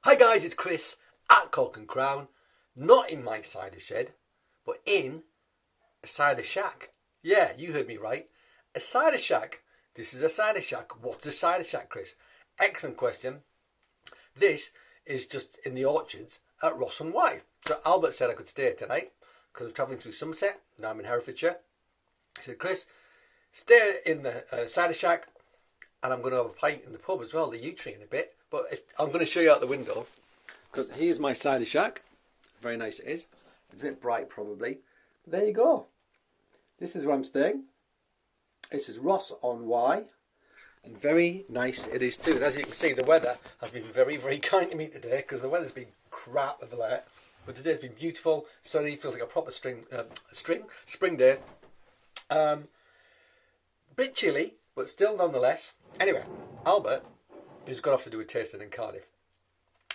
Hi guys, it's Chris at Cork and Crown, not in my cider shed, but in a cider shack. Yeah, you heard me right. A cider shack. This is a cider shack. What's a cider shack, Chris? Excellent question. This is just in the orchards at Ross-on-Wye. So Albert said I could stay tonight because I'm travelling through Somerset. Now I'm in Herefordshire. He said, Chris, stay in the cider shack and I'm going to have a pint in the pub as well, the yew tree in a bit. But I'm going to show you out the window because here's my cider shack. Very nice it is. It's a bit bright probably. But there you go. This is where I'm staying. This is Ross-on-Wye. And very nice it is too. And as you can see, the weather has been very, very kind to me today because the weather's been crap of late. But today's been beautiful, sunny, feels like a proper spring day. Bit chilly, but still nonetheless. Anyway, Albert, who's gone off to do a tasting in Cardiff,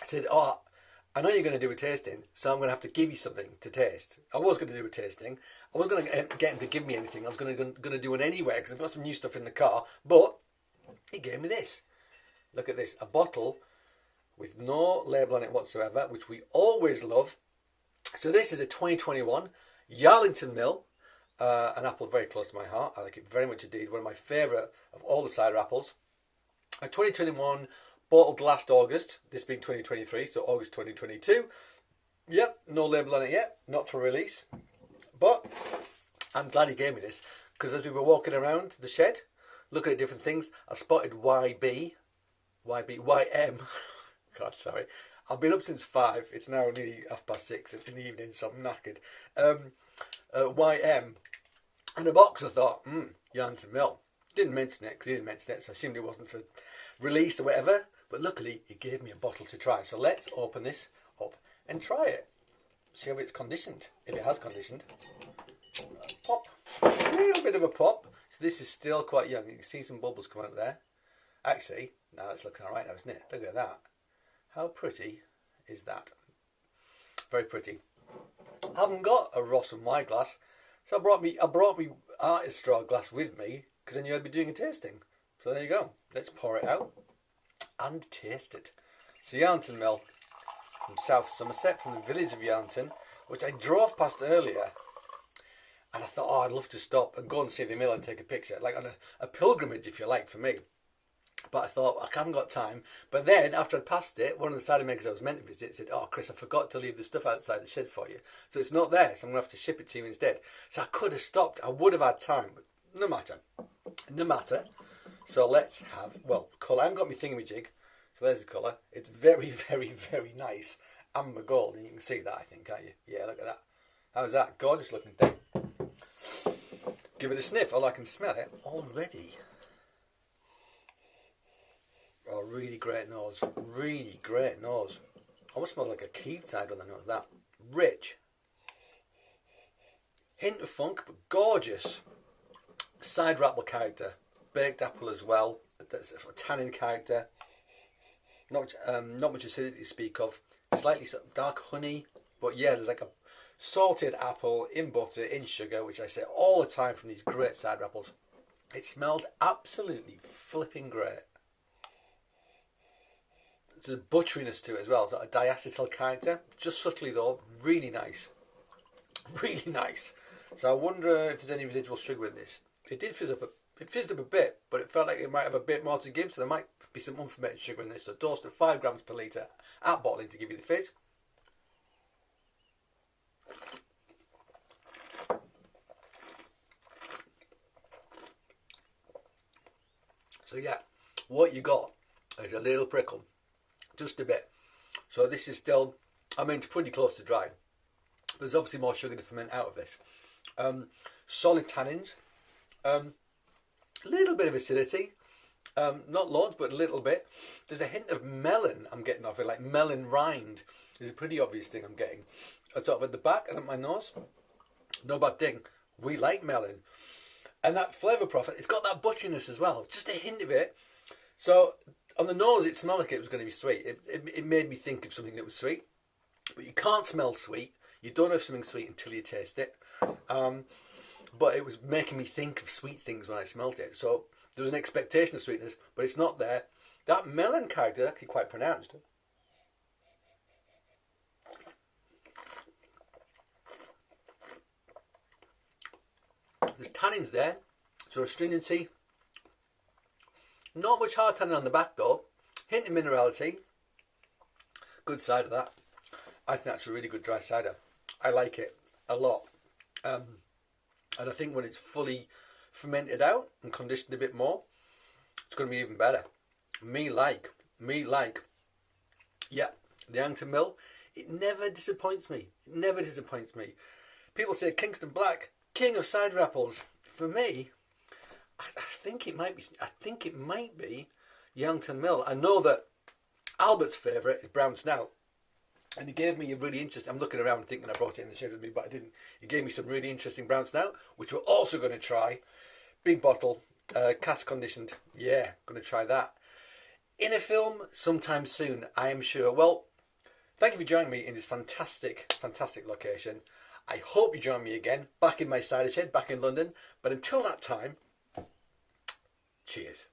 said, oh, I know you're going to do a tasting, so I'm going to have to give you something to taste. I was going to do a tasting. I wasn't going to get him to give me anything. I was going to do one anyway because I've got some new stuff in the car. But he gave me this. Look at this. A bottle with no label on it whatsoever, which we always love. So this is a 2021 Yarlington Mill. An apple very close to my heart. I like it very much indeed. One of my favourite of all the cider apples. A 2021 bottled last August. This being 2023, so August 2022. Yep, no label on it yet. Not for release. But I'm glad he gave me this because as we were walking around the shed, looking at different things, I spotted YM. God, sorry. I've been up since 5. It's now nearly 6:30 in the evening, so I'm knackered. YM. And a box, I thought, Yarlington Mill. Didn't mention it because he didn't mention it, so I assumed it wasn't for release or whatever. But luckily, he gave me a bottle to try. So let's open this up and try it. See how it's conditioned, if it has conditioned. Pop. A little bit of a pop. So this is still quite young. You can see some bubbles come out there. Actually, now it's looking all right now, isn't it? Look at that. How pretty is that? Very pretty. I haven't got a Ross-on-Wye glass, so I brought me artist straw glass with me because I knew I'd be doing a tasting. So there you go. Let's pour it out and taste it. So Yarlington Mill from South Somerset, from the village of Yarlington, which I drove past earlier, and I thought, oh, I'd love to stop and go and see the mill and take a picture, like on a pilgrimage, if you like, for me. But I thought, I haven't got time. But then, after I'd passed it, one of the cider makers I was meant to visit said, oh, Chris, I forgot to leave the stuff outside the shed for you. So it's not there, so I'm going to have to ship it to you instead. So I could have stopped. I would have had time, but no matter. No matter. So let's have, well, colour. I haven't got my thingamajig, so there's the colour. It's very, very, very nice. Amber gold, and you can see that, I think, can't you? Yeah, look at that. How's that? Gorgeous looking thing. Give it a sniff. Oh, I can smell it already. Oh, really great nose. Really great nose. Almost smells like a Keith cider on the nose, that. Rich. Hint of funk, but gorgeous. Cider apple character. Baked apple as well. That's a tannin character. Not much acidity to speak of. Slightly sort of dark honey. But yeah, there's like a salted apple in butter, in sugar, which I say all the time from these great cider apples. It smells absolutely flipping great. There's a butteriness to it as well. It's got a diacetyl character. Just subtly though, really nice. Really nice. So I wonder if there's any residual sugar in this. It did fizz up a bit, but it felt like it might have a bit more to give, so there might be some unfermented sugar in this. So dosed at 5 grams per litre at bottling to give you the fizz. So yeah, what you got is a little prickle. Just a bit. So this is still, I mean, it's pretty close to dry. There's obviously more sugar to ferment out of this. Solid tannins. A little bit of acidity. Not loads, but a little bit. There's a hint of melon I'm getting off it, like melon rind is a pretty obvious thing I'm getting. Sort of at the back and at my nose. No bad thing. We like melon. And that flavour profile, it's got that butteriness as well. Just a hint of it. So on the nose, it smelled like it was going to be sweet. It made me think of something that was sweet. But you can't smell sweet. You don't know something sweet until you taste it. But it was making me think of sweet things when I smelled it. So there was an expectation of sweetness, but it's not there. That melon character is actually quite pronounced. There's tannins there, so astringency. Not much hard tannin on the back though. Hint of minerality. Good cider that. I think that's a really good dry cider. I like it a lot. And I think when it's fully fermented out and conditioned a bit more, it's going to be even better. Me like. Yeah, the Yarlington Mill, it never disappoints me. It never disappoints me. People say Kingston Black, king of cider apples. For me, I think it might be Yarlington Mill. I know that Albert's favourite is Brown Snout. And he gave me a really interesting, I'm looking around thinking I brought it in the shed with me, but I didn't. He gave me some really interesting Brown Snout, which we're also going to try. Big bottle, cask conditioned. Yeah, going to try that. In a film sometime soon, I am sure. Well, thank you for joining me in this fantastic, fantastic location. I hope you join me again, back in my cider shed, back in London. But until that time, cheers.